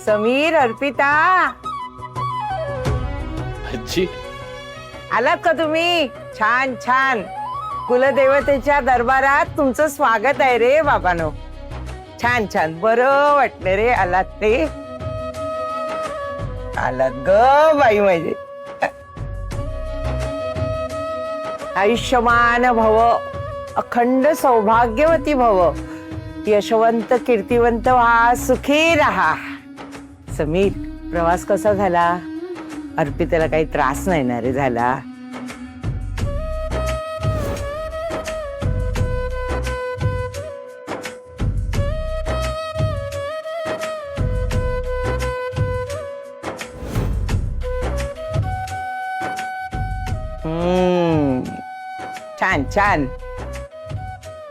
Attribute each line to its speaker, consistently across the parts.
Speaker 1: समीर, अर्पिता,
Speaker 2: आजी
Speaker 1: आलात का तुम्ही? छान छान. कुलदेवतेच्या दरबारात तुमचं स्वागत आहे रे बाबानो. छान छान, बरं वाटलं रे आलात ते. आलात ग बाई माझे. आयुष्यमान भव, अखंड सौभाग्यवती भव, यशवंत कीर्तिवंत व्हा, सुखी राहा. समीर, प्रवास कसा झाला? अर्पितेला काही त्रास नाही ना रे झाला? छान छान.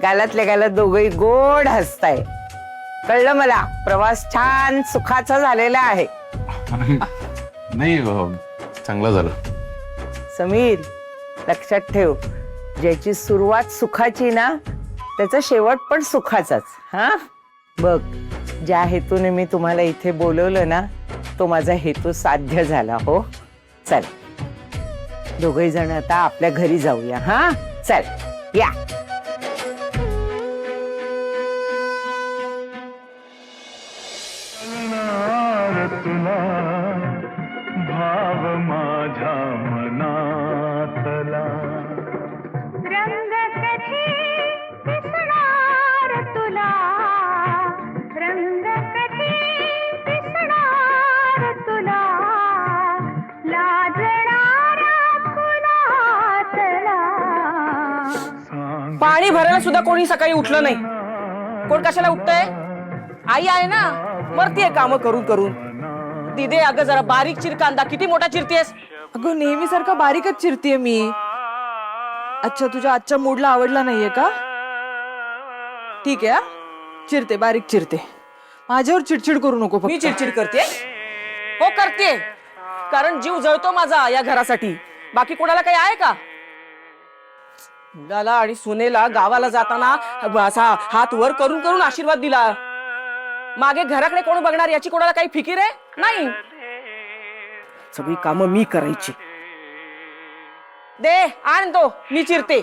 Speaker 1: गालातल्या गालात दोघही गोड हसताय. कळलं मला, प्रवास छान सुखाचा झालेला आहे.
Speaker 2: नाही चांगलं झालं.
Speaker 1: समीर, लक्षात ठेव, ज्याची सुरुवात सुखाची ना त्याचा शेवट पण सुखाचाच. हा बघ, ज्या हेतूने मी तुम्हाला इथे बोलवलं ना तो माझा हेतू साध्य झाला. हो चल, दोघही जण आता आपल्या घरी जाऊया. हा चल या.
Speaker 3: भाव माझ्या मनातला
Speaker 4: रंग कधी दिसणार तुला, रंग कधी दिसणार तुला, लाजणारा फुलातला.
Speaker 5: पाणी भरायला सुद्धा कोणी सकाळी उठलं नाही. कोण कशाला उठतंय? आई आहे ना, मरतीये काम करून करून. दिदे, अगं जरा बारीक चिर कांदा. किती मोठा चिरतेस?
Speaker 6: अगं नेहमीसारखा बारीकच चिरतीये मी. अच्छा, तुझ्या आजच्या मूडला आवडला नाहीये का? ठीक आहे, हा? चिरते, बारीक चिरते. माझ्यावर चिडचिड करू नको फक्त.
Speaker 5: मी चिडचिड करते? हो करते, कारण जीव जळतो माझा या घरासाठी. बाकी कोणाला काही आहे का? मुलाला आणि सुनेला गावाला जाताना असा हात वर करून करून आशीर्वाद दिला. मागे घराकडे कोण बघणार याची कोणाला काही फिकीर आहे? नाही. सगळी कामं मी करायची. दे, आण तो, मी चिरते.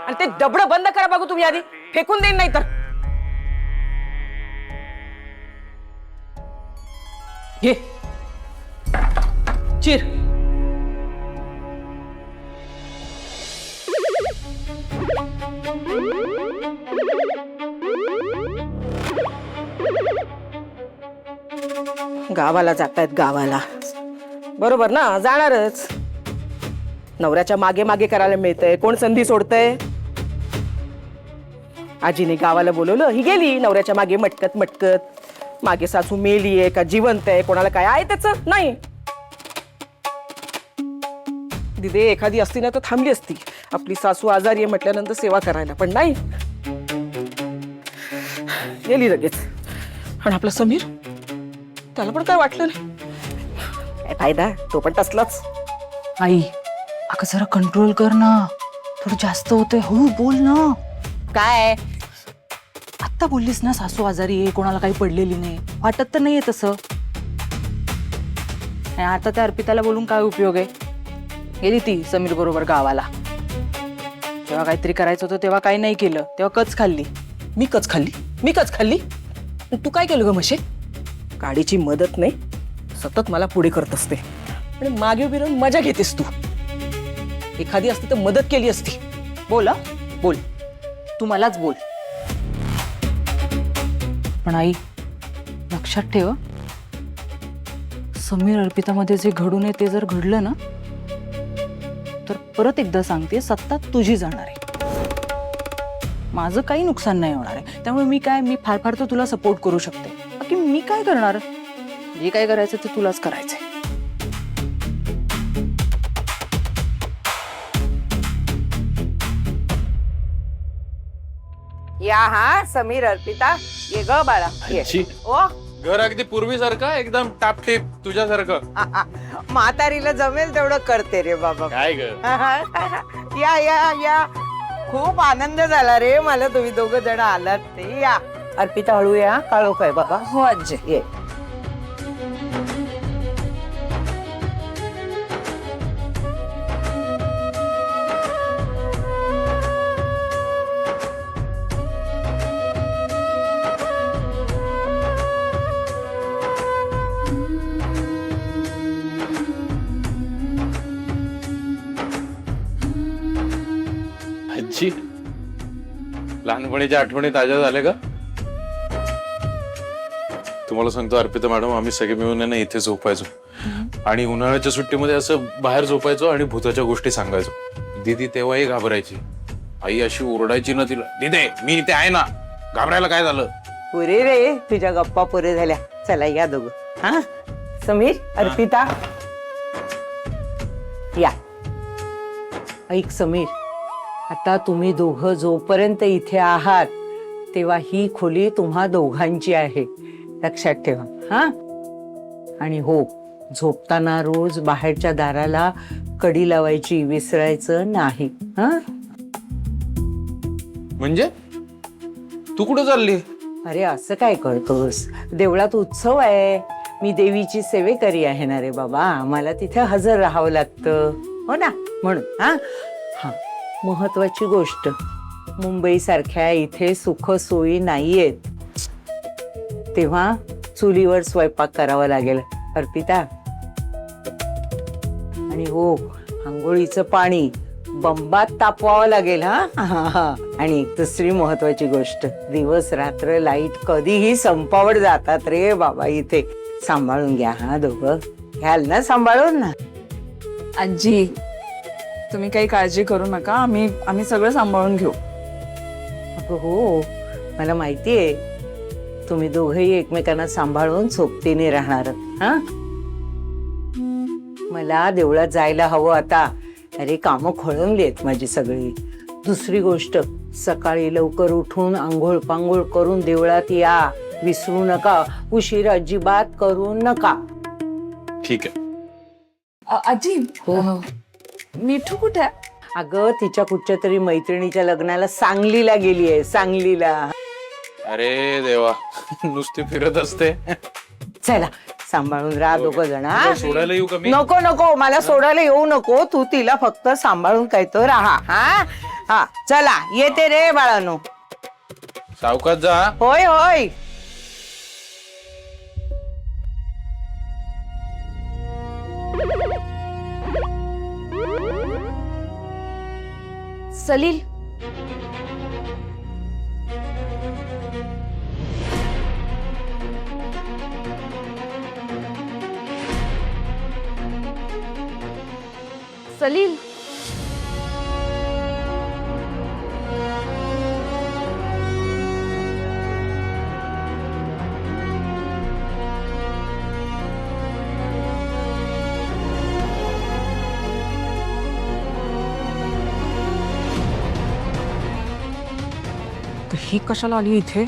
Speaker 5: आणि ते डबडं बंद करा बघू तुम्ही आधी, फेकून देईन नाही तर. घे चिर. गावाला जातायत, गावाला. बरोबर ना, जाणारच. नवऱ्याच्या मागे मागे करायला मिळतंय, कोण संधी सोडतंय? आजीने गावाला बोलवलं, ही गेली नवऱ्याच्या मागे मटकत मटकत. मागे सासू मेली आहे का जिवंत आहे, कोणाला काय आहे त्याच नाही. दिदे एखादी असती ना तर थांबली असती. आपली सासू आजारी आहे म्हटल्यानंतर सेवा करायला, पण नाही, गेली लगेच. आणि आपला समीर, त्याला पण काय वाटलं नाही. काय फायदा, तो पण तसलाच.
Speaker 6: आई, अगं जरा कंट्रोल कर ना. थोडं जास्त होतंय, हळू बोल ना.
Speaker 5: काय
Speaker 6: आत्ता बोललीस ना सासू आजारी आहे, कोणाला काही पडलेली नाही. वाटत तर नाहीये तसं. आणि आता त्या अर्पिताला बोलून काय उपयोग आहे? गेली ती समीर बरोबर गावाला. जेव्हा काहीतरी करायचं होतं तेव्हा काही नाही केलं, तेव्हा कच खाल्ली.
Speaker 5: मी कच खाल्ली? मी कच खाल्ली? तू काय केलं ग म्हशे? गाडीची मदत नाही, सतत मला पुढे करत असते आणि मागे उभी राहून मजा घेतेस तू. एखादी असती तर मदत केली असती. बोल, हा बोल,
Speaker 6: तू मलाच बोल. पण आई, लक्षात ठेव, समीर अर्पितामध्ये जे घडून आहे ते जर घडलं ना तर परत एकदा सांगते, सत्ता तुझी जाणार आहे. माझं काही नुकसान नाही होणार आहे. त्यामुळे मी फार फार तर तुला सपोर्ट करू शकते. बाकी मी काय करणार? जे काय करायचं ते तुलाच करायचंय.
Speaker 1: या. हा समीर, अर्पिता, ये ग बाळा, ये.
Speaker 2: आजी.
Speaker 1: ओ,
Speaker 2: घर अगदी पूर्वीसारखं, एकदम टापटीप तुझ्यासारखं.
Speaker 1: म्हातारीला जमेल तेवढं करते रे बाबा.
Speaker 2: काय ग?
Speaker 1: या या या, खूप आनंद झाला रे मला तुम्ही दोघं जण आलात ते. या अर्पिता हळू या, काळोख आहे बाबा.
Speaker 6: हो आजी.
Speaker 1: ये.
Speaker 2: आजी, लहानपणीच्या आठवणी ताज्या झाल्या का? तुम्हाला सांगतो अर्पिता मॅडम, आम्ही सगळे मिळून आहे ना इथे झोपायचो आणि उन्हाळ्याच्या सुट्टीमध्ये असं बाहेर झोपायचो आणि भूताच्या गोष्टी सांगायचो. दीदी तेव्हाही घाबरायची. आई अशी ओरडायची ना तिला, दीदे मी इथे आहे ना, घाबरायला काय झालं?
Speaker 1: पुरे रे, तुझ्या गप्पा पुरे झाल्या. चला या दोघं. हा समीर, अर्पिता या. ऐक समीर, आता तुम्ही दोघं जोपर्यंत इथे आहात तेव्हा ही खोली तुम्हा दोघांची आहे, लक्षात ठेवा. हा आणि हो, झोपताना रोज बाहेरच्या दाराला कडी लावायची विसरायचं नाही. हा
Speaker 2: म्हणजे तू कुठं चालली?
Speaker 1: अरे असं काय करतोस, देवळात उत्सव आहे, मी देवीची सेवेकरी आहे ना रे बाबा, मला तिथे हजर राहावं लागतं, हो ना, म्हणून. हा हा महत्वाची गोष्ट, मुंबई सारख्या इथे सुख सोयी नाहीयेत, तेव्हा चुलीवर स्वयंपाक करावा लागेल अर्पिता. आणि हो, आंघोळीचं पाणी बंबात तापवावं लागेल. हा आणि एक दुसरी महत्वाची गोष्ट, दिवस रात्र लाईट कधीही संपावर जातात रे बाबा इथे, सांभाळून घ्या. हा दोघं घ्याल ना सांभाळून ना?
Speaker 6: आजी, तुम्ही काही काळजी करू नका, आम्ही सगळं सांभाळून घेऊ.
Speaker 1: अगं हो, मला माहितीये तुम्ही दोघंही एकमेकांना सांभाळून सोबतीने राहणार. हा मला देवळात जायला हवं आता. अरे कामं खोळंबली आहेत माझी सगळी. दुसरी गोष्ट, सकाळी लवकर उठून आंघोळ पांघोळ करून देवळात या, विसरू नका. उशीर अजिबात करू नका.
Speaker 2: ठीक आहे.
Speaker 6: आजी, मिठू कुठे आहे?
Speaker 1: अगं तिच्या कुठच्या तरी मैत्रिणीच्या लग्नाला सांगलीला गेली आहे, सांगलीला.
Speaker 2: अरे देवा, नुसती फिरत असते.
Speaker 1: चला सांभाळून राहा दोघं जण.
Speaker 2: तुला सोडायला येऊ का मी?
Speaker 1: नको नको, मला सोडायला येऊ नको, तू तिला फक्त सांभाळून काय तर राहा. हा हा चला येते रे बाळानो.
Speaker 2: सावकाश जा.
Speaker 1: होय होय.
Speaker 5: सलील, सलील, ही कशाला आली इथे?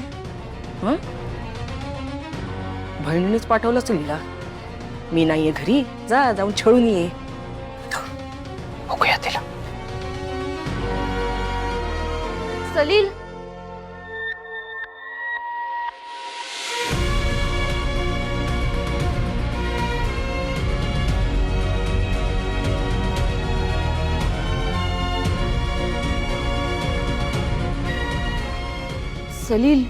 Speaker 5: बहिणीनेच पाठवलं असेल हिला. मी नाहीये घरी, जा जाऊन छळून ये. बघूया तिला. सलील, सलील,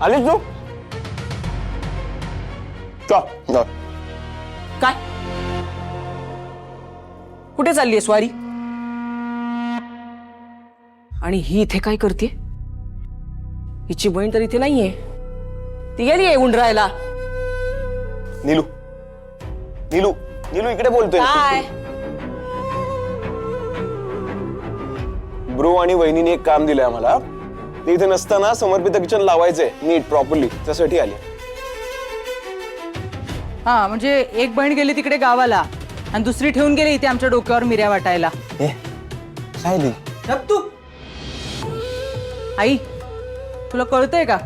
Speaker 7: आलीस तू?
Speaker 5: काय? कुठे चाललीये स्वारी? आणि ही इथे काय करते? हिची बहीण तर इथे नाहीये, ती गेलीये उंडरायला.
Speaker 7: नीलू, नीलू, नीलू इकडे बोलतोय.
Speaker 5: काय?
Speaker 7: ब्रो आणि वहिनीने एक काम दिलंय आम्हाला. ते इथे नसताना समर्पित किचन लावायचंय नीट प्रॉपरली, त्यासाठी आले.
Speaker 6: हा म्हणजे एक बहीण गेली तिकडे गावाला आणि दुसरी ठेवून गेली इथे आमच्या डोक्यावर मिऱ्या वाटायला.
Speaker 7: काय नाही.
Speaker 5: तू
Speaker 6: आई, तुला कळतंय का?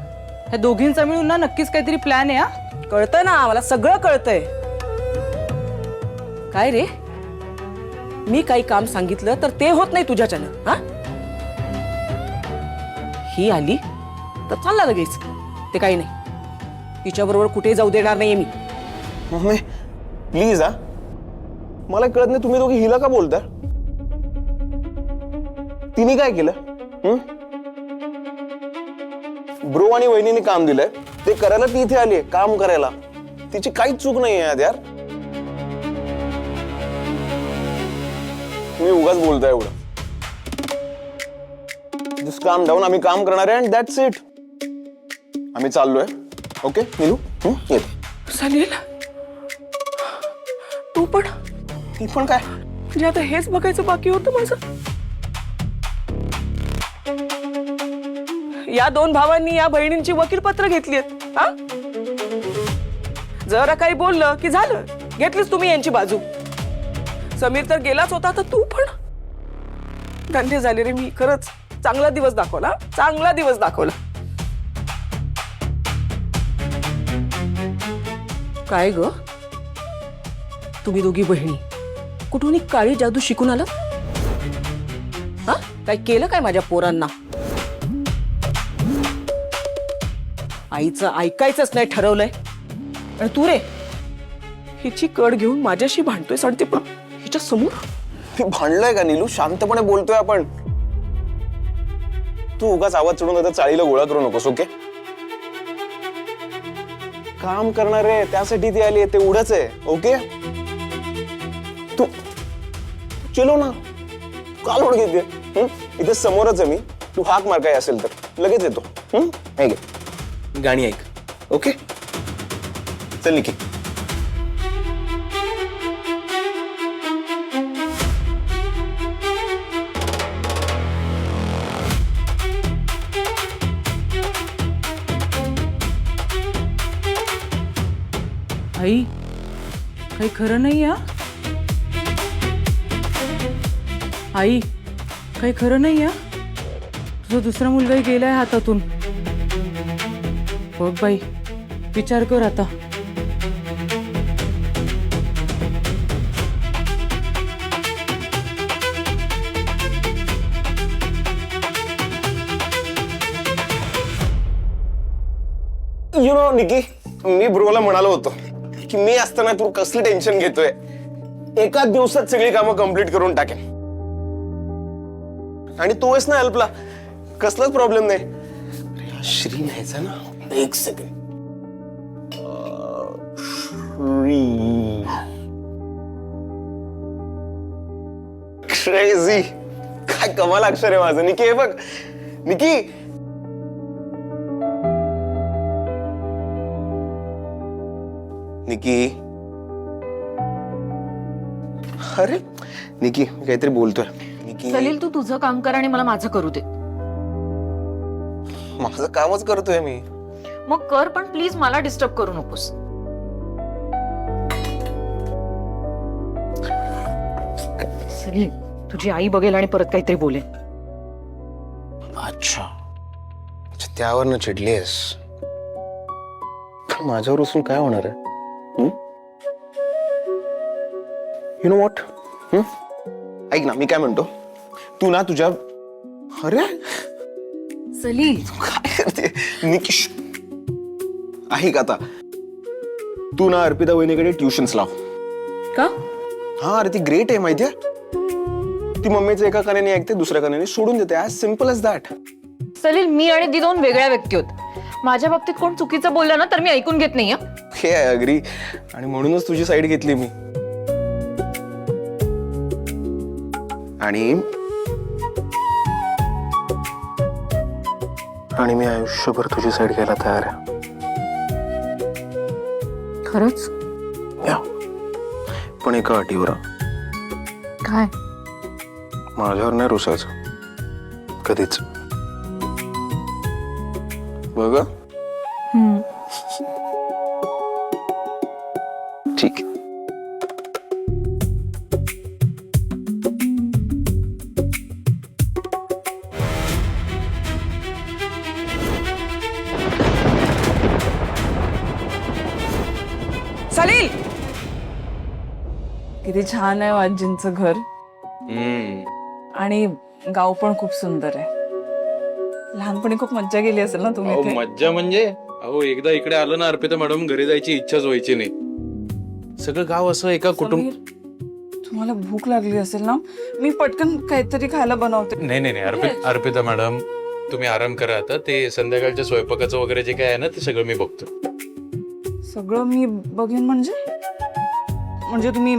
Speaker 6: ह्या दोघींचा मिळून ना नक्कीच काहीतरी प्लॅन आहे. हा
Speaker 5: कळतंय ना, मला सगळं कळतंय. काय रे, मी काही काम सांगितलं तर ते होत नाही तुझ्याच्यानं. हा, ही आली तर चालला लगेच. ते काही नाही, तिच्याबरोबर कुठे जाऊ देणार नाहीये मी.
Speaker 7: मम्मी प्लीज हा, मला कळत नाही तुम्ही दोघी हिला का बोलता. तिने काय केलं? ब्रो आणि वहिनीने काम दिलंय ते करायला ती इथे आली काम करायला. तिची काहीच चूक नाही आहे यार. मी उगाच बोलतोय एवढं. जस्ट काम डाऊन. आम्ही काम करणार आहे अँड दॅट्स इट. आम्ही चाललोय. ओके नीलू येते.
Speaker 5: सलील, तू पण?
Speaker 7: ती पण काय?
Speaker 5: म्हणजे आता हेच बघायचं बाकी होतं माझं. या दोन भावांनी या बहिणींची वकीलपत्र घेतली आहेत. हा, जरा काही बोललं की झालं, घेतलीच तुम्ही यांची बाजू. समीर तर गेलाच होता, तर तू पण. धन्य झाले रे मी, खरंच चांगला दिवस दाखवला, चांगला दिवस दाखवला. काय ग, तुम्ही दोघी बहिणी कुठून ही काळी जादू शिकून आला? हा, काय केलं काय माझ्या पोरांना? आईचं ऐकायचंच नाही ठरवलंय. आणि तू रे, हिची कड घेऊन माझ्याशी भांडतोय सांगते, पण हिच्या समोर.
Speaker 7: मी भांडलोय का नीलू? शांतपणे बोलतोय आपण. तू उगाच आवाज चढून आता चाळीला गोळा करू नकोस. ओके, काम करणार आहे त्यासाठी ती आली, ते उडच आहे. ओके, तू चलो ना, का लोड घेते? इथे समोरच आहे मी. तू हाक मार काय असेल तर लगेच येतो. हे घे गाणी ऐक. ओके चल निकी.
Speaker 6: आई, काही खरं नाही या. आई, काही खरं नाही या. तुझा दुसरा मुलगाही गेलाय हातातून. बघ बाई, विचार कर आता.
Speaker 7: यु नो निकी, मी ब्रोला म्हणालो होतो की मी असताना तू कसली टेन्शन घेतोय. एका दिवसात सगळी कामं कंप्लीट करून टाकेन. आणि तू आहेस ना हेल्पला, कसलाच प्रॉब्लेम नाही. अरे हा श्री न्यायचा ना, एक सेकंड. श्री क्रेझी, काय कमाल अक्षर आहे माझं. निकी हे बघ, निकी निकी. अरे निकी, मी काहीतरी बोलतोय. निकी,
Speaker 8: सलील, तू तुझं काम कर आणि मला माझं करू दे.
Speaker 7: माझं कामच करतोय मी.
Speaker 8: मग कर, पण प्लीज मला डिस्टर्ब करू नकोस. सलील, तुझी आई बघेल आणि परत काहीतरी बोलेल.
Speaker 7: अच्छा, त्यावरनं चिडलीस. माझ्यावर असून काय होणार आहे? यु नो व्हॉट, ऐक ना, मी काय म्हणतो, तू ना तुझ्या. अरे
Speaker 8: सलील,
Speaker 7: काय करते निकी? ऐक आता, तू ना अर्पिता वहिनीकडे ट्युशन्स लाव.
Speaker 8: का?
Speaker 7: हा अरे, ती ग्रेट आहे माहितीये. ती मम्मीचं एका कानाने ऐकते, दुसऱ्या कानाने सोडून देते. As simple as that.
Speaker 8: Salil, मी आणि ती दोन वेगळ्या व्यक्ती होत. माझ्या बाबतीत कोण चुकीचं बोललं ना तर मी ऐकून घेत नाही.
Speaker 7: हे आय अग्री, आणि म्हणूनच तुझी साईड घेतली मी. आणि मी आयुष्यभर तुझी साईड घ्यायला तयार आहे.
Speaker 8: खरंच?
Speaker 7: या, पण एका अटीवर.
Speaker 8: काय?
Speaker 7: माझ्यावर नाही रुसायचं कधीच. बघ ठीक.
Speaker 5: सलील,
Speaker 6: किती छान आहे आजींचं घर. आणि गाव पण खूप सुंदर आहे. लहानपणी खूप मज्जा केली असेल ना तुम्ही
Speaker 2: अहो
Speaker 6: इथे?
Speaker 2: मज्जा म्हणजे अहो एकदा इकडे आलं ना अर्पिता मॅडम घरी जायची इच्छाच व्हायची नाही. सगळं गाव असं एका कुटुंब.
Speaker 6: समीर, तुम्हाला भूक लागली असेल ना, मी पटकन काहीतरी खायला बनवते.
Speaker 2: नाही अर्पिता मॅडम तुम्ही आराम करा आता. ते संध्याकाळच्या स्वयंपाकाचं वगैरे जे काय आहे ना ते सगळं मी बघतो.
Speaker 6: सगळं मी बघेन म्हणजे तुम्ही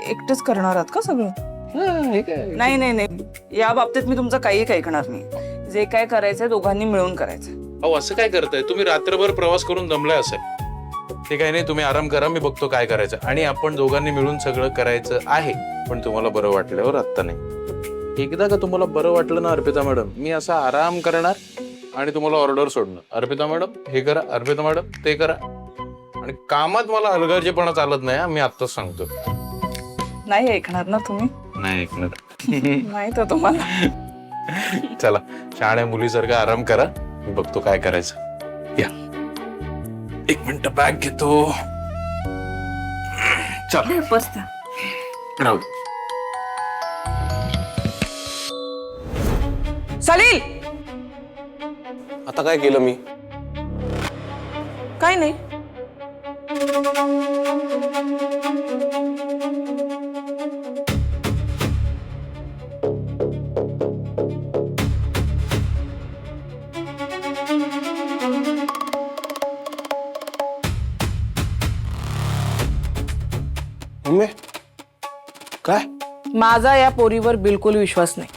Speaker 6: एकटेच करणार आहात का सगळं? नाही नाही नाही, या बाबतीत मी तुमचं काही ऐकणार नाही. जे काय करायचंय दोघांनी मिळून करायचं.
Speaker 2: अहो असं काय करताय तुम्ही? रात्रभर प्रवास करून दमलाय असेल. ते काही नाही, तुम्ही आराम करा, मी बघतो काय करायचं. आणि आपण दोघांनी मिळून सगळं करायचं आहे. पण तुम्हाला बरं वाटल्यावर आत्ता नाही. एकदा का तुम्हाला बरं वाटलं ना अर्पिता मॅडम, मी असा आराम करणार आणि तुम्हाला ऑर्डर सोडणार. अर्पिता मॅडम हे करा, अर्पिता मॅडम ते करा. आणि कामात मला हलगर्जीपणा चालत नाही. मी आत्ताच सांगतो.
Speaker 6: नाही ऐकणार ना तुम्ही?
Speaker 2: नाही ऐकणार.
Speaker 6: माहित आहे तुम्हाला.
Speaker 2: चला शहाण्या मुलीसारखा आराम करा, मी बघतो काय करायचं. या 1 मिनिट बॅग घेतो. चला
Speaker 6: बसता.
Speaker 2: राहू दे.
Speaker 5: सलील,
Speaker 7: आता काय केलं मी?
Speaker 5: काय नाही.
Speaker 7: मम्मी काय?
Speaker 5: माझा या पोरीवर बिलकुल विश्वास नाही.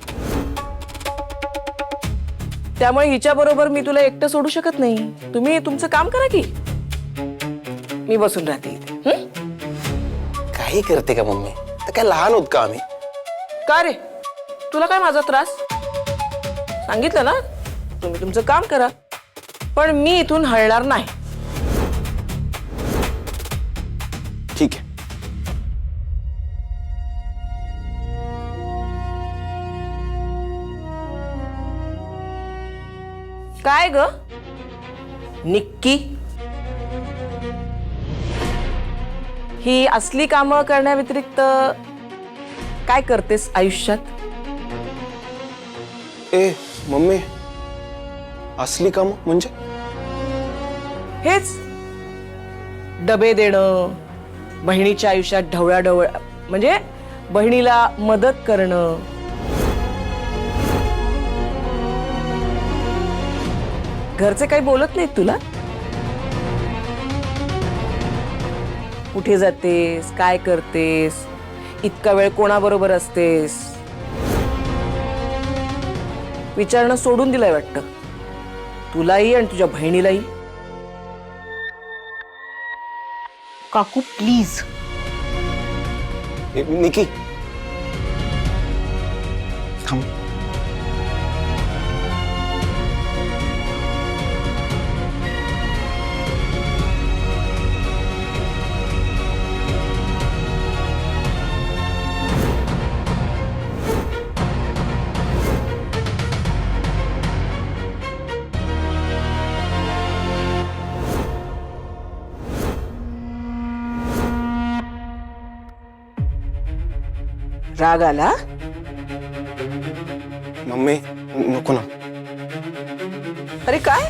Speaker 5: त्यामुळे हिच्या बरोबर मी तुला एकटं सोडू शकत नाही. तुम्ही तुमचं काम करा की, मी बसून राहते इथे.
Speaker 7: काही करते का मम्मी? तर काय लहान होत का आम्ही?
Speaker 5: का रे, तुला काय माझा त्रास? सांगितलं ना, तुम्ही तुमचं काम करा, पण मी इथून हलणार नाही.
Speaker 7: ठीक आहे.
Speaker 5: काय ग निक्की, ही असली कामं करण्याव्यतिरिक्त काय करतेस आयुष्यात?
Speaker 7: ए मम्मी, असली काम म्हणजे?
Speaker 5: हेच डबे देणं, बहिणीच्या आयुष्यात ढवळाढवळ, म्हणजे बहिणीला मदत करणं. घरचे काही बोलत नाहीत तुला? कुठे जातेस, काय करतेस, इतका वेळ कोणाबरोबर असतेस, विचारणं सोडून दिलंय वाटतं तुलाही आणि तुझ्या बहिणीलाही.
Speaker 6: काकू प्लीज.
Speaker 7: निकी थांब.
Speaker 5: राग आला?
Speaker 7: मम्मी नको ना.
Speaker 5: अरे काय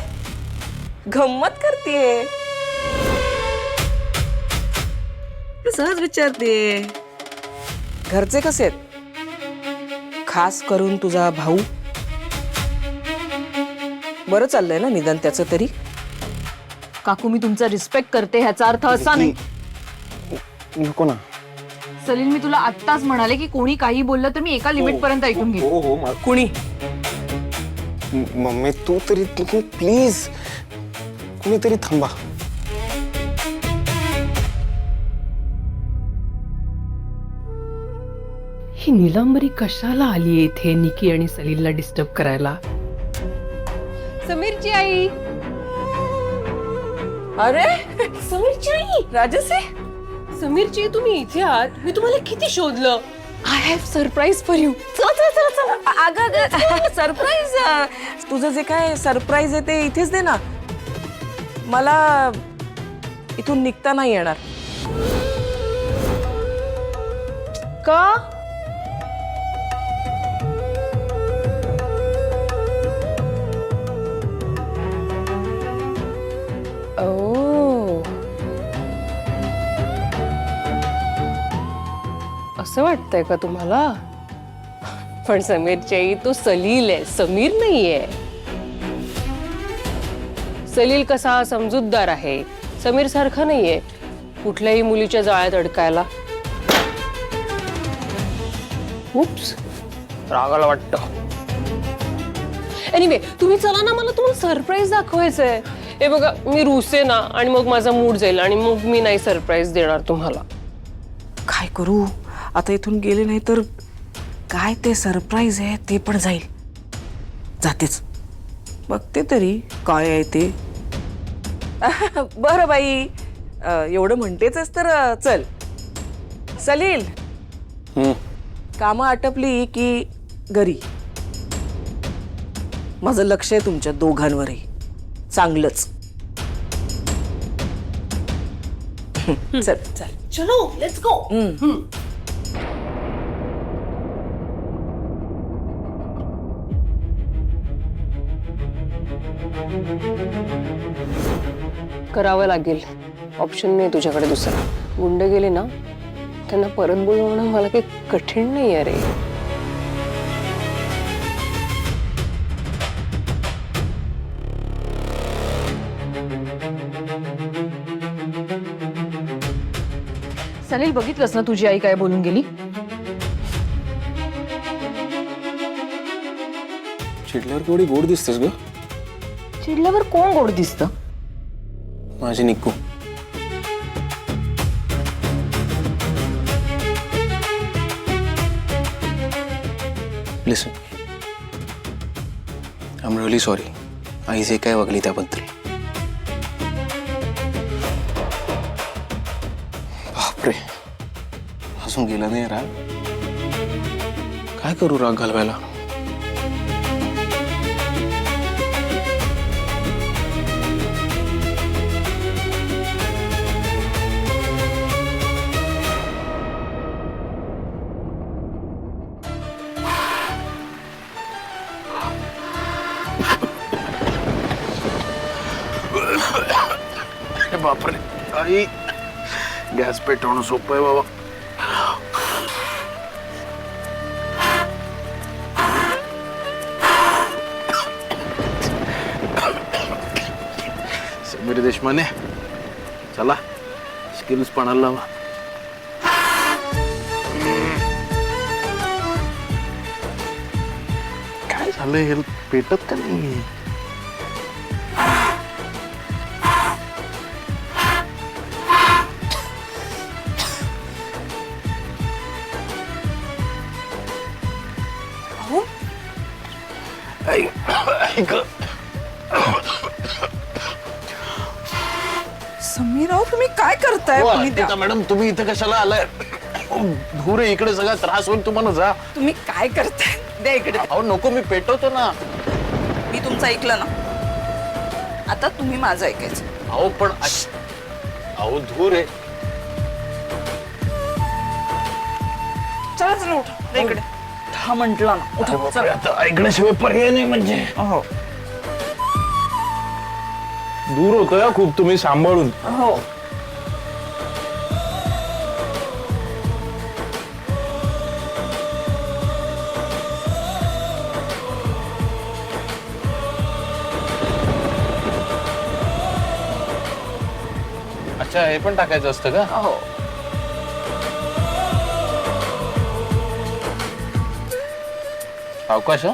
Speaker 5: गंमत करतेय? सहज विचारते. घरचे कसे आहेत? खास करून तुझा भाऊ? बरं चाललंय ना निदान त्याचं तरी?
Speaker 8: काकू मी तुमचा रिस्पेक्ट करते ह्याचा अर्थ असा नाही.
Speaker 7: नको ना.
Speaker 8: सलील मी तुला आत्ताच म्हणाले की कोणी काही बोललं तर मी एका लिमिट पर्यंत ऐकून घेईन.
Speaker 7: हो हो
Speaker 5: कुणी?
Speaker 7: मम्मी तू तरी प्लीज कुणीतरी थांबा.
Speaker 9: ही नीलांबरी कशाला आली इथे निकी आणि सलीलला डिस्टर्ब करायला?
Speaker 8: समीरची आई.
Speaker 5: अरे समीरची आई, राजश्री.
Speaker 9: समीरची तुम्ही इथे आहात, मी तुम्हाला किती शोधलं.
Speaker 8: I have surprise for you.
Speaker 5: अगं सरप्राईज, तुझं जे काय सरप्राईज आहे ते इथेच दे ना. मला इथून निघता नाही येणार.
Speaker 8: का?
Speaker 10: ओ, असं वाटतंय का तुम्हाला? पण समीरच्या आई तो सलील आहे, समीर नाहीये. सलील कसा समजूतदार आहे, समीर सारखा नाहीये कुठल्याही मुलीच्या जाळ्यात अडकायला. उप्स, रागाला वाटतं. एनिवे, तुम्ही चला ना, मला तुम्हाला सरप्राईज दाखवायचंय. हे बघा, मी रुसे ना आणि मग माझा मूड जाईल आणि मग मी नाही सरप्राईज देणार तुम्हाला.
Speaker 5: काय करू आता? इथून गेले नाही तर काय ते सरप्राईज आहे ते पण जाईल. जातेच, बघते तरी काय आहे ते. बरं बाई, एवढं म्हणतेच तर चल. सलील, कामं आटपली की घरी. माझं लक्ष आहे तुमच्या दोघांवरही, चांगलंच. चल चल, चलो लेट्स गो.
Speaker 10: करावं लागेल, ऑप्शन नाही तुझ्याकडे दुसरा. गुंड गेले ना, त्यांना परत बोलवणं मला काही कठीण नाही आहे रे.
Speaker 8: सलील, बघितलंस ना तुझी आई काय बोलून गेली?
Speaker 7: चिडल्यावर केवढी गोड दिसतेस ग.
Speaker 8: चिडल्यावर कोण गोड दिसतं?
Speaker 7: माझी निक्कू. लिसन, आय एम रिअली सॉरी. आई जे काय वागली त्याबद्दल. बापरे, अजून गेला नाही राग. काय करू राग घालवायला? बापरे, आई गॅस पेटवणं सोपं आहे बाबा. समीर देशमाने, चला स्किल्स पणाला लावा. काय झालं, हे पेटत का नाही?
Speaker 5: समीर, तुम्ही काय करताय?
Speaker 7: मॅडम, तुम्ही इथे कशाला आलाय? धूर आहे इकडे, सगळा त्रास होईल तुम्हाला. जा.
Speaker 5: तुम्ही काय करताय? द्या इकडे.
Speaker 7: अहो नको, मी पेटवतो ना.
Speaker 5: मी तुमचं ऐकलं ना, आता तुम्ही माझं ऐकायचं.
Speaker 7: अहो पण अहो धूर आहे.
Speaker 5: चला चला, उठा, द्या इकडे. हा म्हंटला ना, उठा, चला.
Speaker 7: आता ऐकण्याशिवाय पर्याय नाही म्हणजे.
Speaker 5: हो
Speaker 7: दूर होतोय खूप, तुम्ही सांभाळून.
Speaker 5: हो.
Speaker 2: अच्छा, हे पण टाकायचं असतं का?
Speaker 5: हो.
Speaker 2: अवकाश.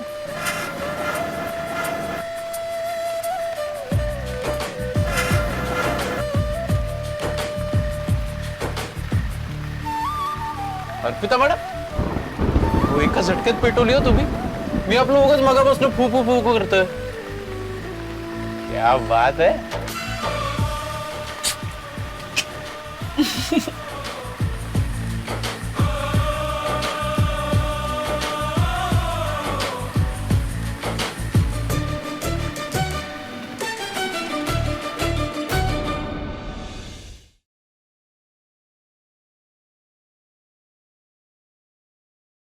Speaker 2: अर्पिता मॅडम, हो एका झटक्यात पेटवली हो तुम्ही. मी आपलं उगाच मगापासून फू फू फू करतोय. क्या बात है.